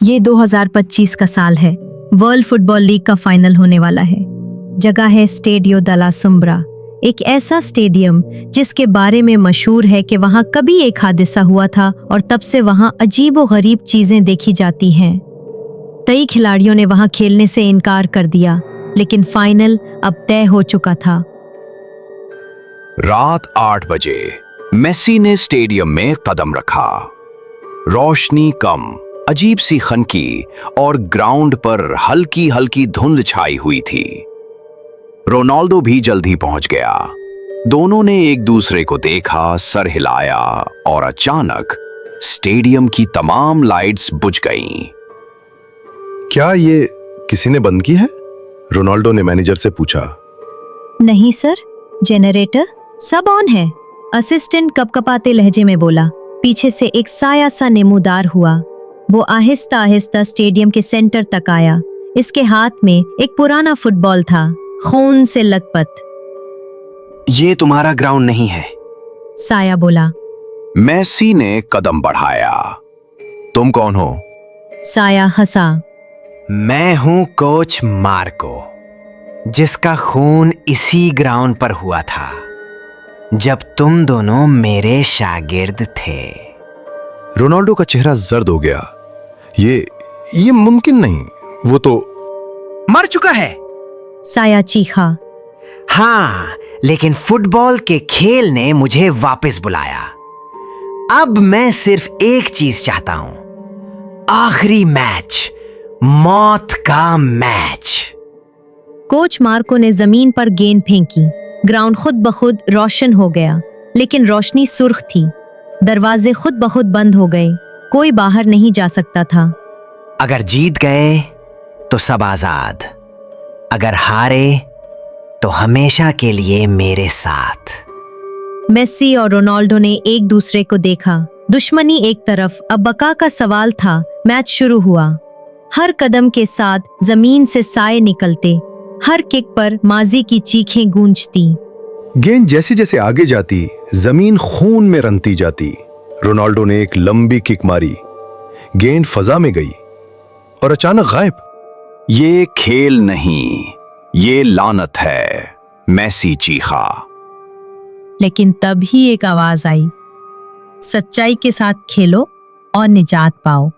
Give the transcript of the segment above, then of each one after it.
ये 2025 का साल है। वर्ल्ड फुटबॉल लीग का फाइनल होने वाला है। जगह है स्टेडियो दला सुम्ब्रा, एक ऐसा स्टेडियम जिसके बारे में मशहूर है कि वहां कभी एक हादसा हुआ था और तब से वहां अजीबो-गरीब चीजें देखी जाती हैं। कई खिलाड़ियों ने वहां खेलने से इनकार कर दिया, लेकिन फाइनल अब तय हो चुका था। रात 8 बजे मेसी ने स्टेडियम में कदम रखा। रोशनी कम, अजीब सी खनकी और ग्राउंड पर हल्की हल्की धुंध छाई हुई थी। रोनाल्डो भी जल्दी पहुंच गया। दोनों ने एक दूसरे को देखा, सर हिलाया और अचानक स्टेडियम की तमाम लाइट्स बुझ गईं। क्या ये किसी ने बंद की है? रोनाल्डो ने मैनेजर से पूछा। नहीं सर, जेनरेटर सब ऑन है, असिस्टेंट कपकपाते लहजे में बोला। पीछे से एक साया सा नेमूदार हुआ। वो आहिस्ता आहिस्ता स्टेडियम के सेंटर तक आया। इसके हाथ में एक पुराना फुटबॉल था, खून से लथपथ। ये तुम्हारा ग्राउंड नहीं है, साया बोला। मेसी ने कदम बढ़ाया। तुम कौन हो? साया हंसा। मैं हूं कोच मार्को, जिसका खून इसी ग्राउंड पर हुआ था जब तुम दोनों मेरे शागिर्द थे। रोनाल्डो का चेहरा जर्द हो गया। ये मुमकिन नहीं, वो तो मर चुका है। साया चीखा। हाँ, लेकिन फुटबॉल के खेल ने मुझे वापस बुलाया। अब मैं सिर्फ एक चीज चाहता हूं, आखिरी मैच, मौत का मैच। कोच मार्को ने जमीन पर गेंद फेंकी। ग्राउंड खुद ब खुद रोशन हो गया, लेकिन रोशनी सुर्ख थी। दरवाजे खुद ब खुद बंद हो गए। कोई बाहर नहीं जा सकता था। अगर जीत गए तो सब आजाद, अगर हारे तो हमेशा के लिए मेरे साथ। मेसी और रोनाल्डो ने एक दूसरे को देखा। दुश्मनी एक तरफ, अब बका का सवाल था। मैच शुरू हुआ। हर कदम के साथ जमीन से साए निकलते, हर किक पर माजी की चीखें गूंजती। गेंद जैसे जैसे आगे जाती, जमीन खून में रंगती जाती। रोनाल्डो ने एक लंबी किक मारी, गेंद फजा में गई और अचानक गायब। ये खेल नहीं, ये लानत है, मेसी चीखा। लेकिन तभी एक आवाज आई, सच्चाई के साथ खेलो और निजात पाओ।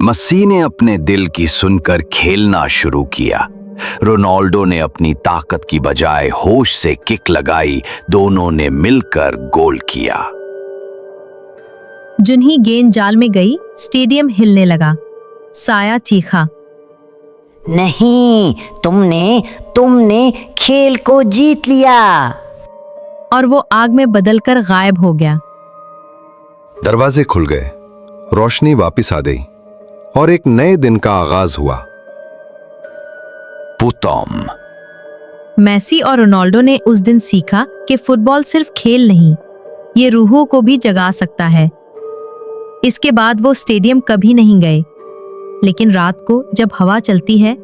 मेसी ने अपने दिल की सुनकर खेलना शुरू किया। रोनाल्डो ने अपनी ताकत की बजाय होश से किक लगाई। दोनों ने मिलकर गोल किया। जिन्ही गेंद जाल में गई, स्टेडियम हिलने लगा। साया चीखा। नहीं, तुमने खेल को जीत लिया। और वो आग में बदलकर गायब हो गया। दरवाजे खुल गए, रोशनी वापस आ गई और एक नए दिन का आगाज हुआ। पुतम। मेसी और रोनाल्डो ने उस दिन सीखा कि फुटबॉल सिर्फ खेल नहीं, ये रूहों को भी जगा सकता है। इसके बाद वो स्टेडियम कभी नहीं गए, लेकिन रात को जब हवा चलती है,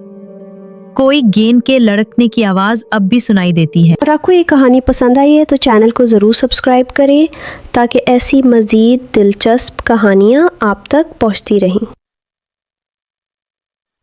कोई गेंद के लड़कने की आवाज अब भी सुनाई देती है। अगर आपको ये कहानी पसंद आई है तो चैनल को ज़रूर सब्सक्राइब करें ताकि ऐसी मज़ीद दिलचस्प कहानियाँ आप तक पहुँचती रहें।